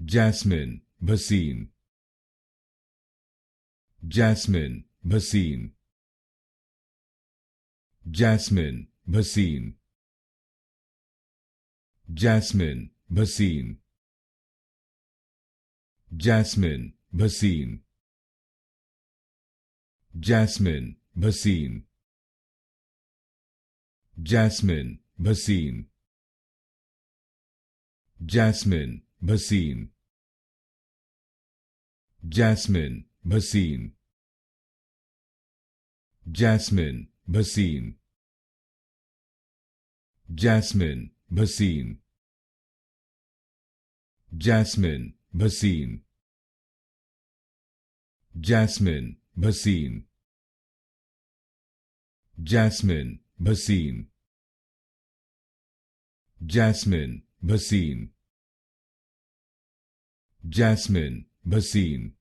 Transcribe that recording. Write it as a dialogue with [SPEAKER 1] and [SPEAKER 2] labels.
[SPEAKER 1] Jasmin Bhasin, Jasmin Bhasin, Jasmin Bhasin, Jasmin Bhasin, Jasmin Bhasin, Jasmin Bhasin, Jasmin Bhasin, Jasmin Bhasin, Jasmin Bhasin, Jasmin Bhasin, Jasmin Bhasin, Jasmin Bhasin, Jasmin Bhasin, Jasmin Bhasin, Jasmin Bhasin, Jasmin Bhasin,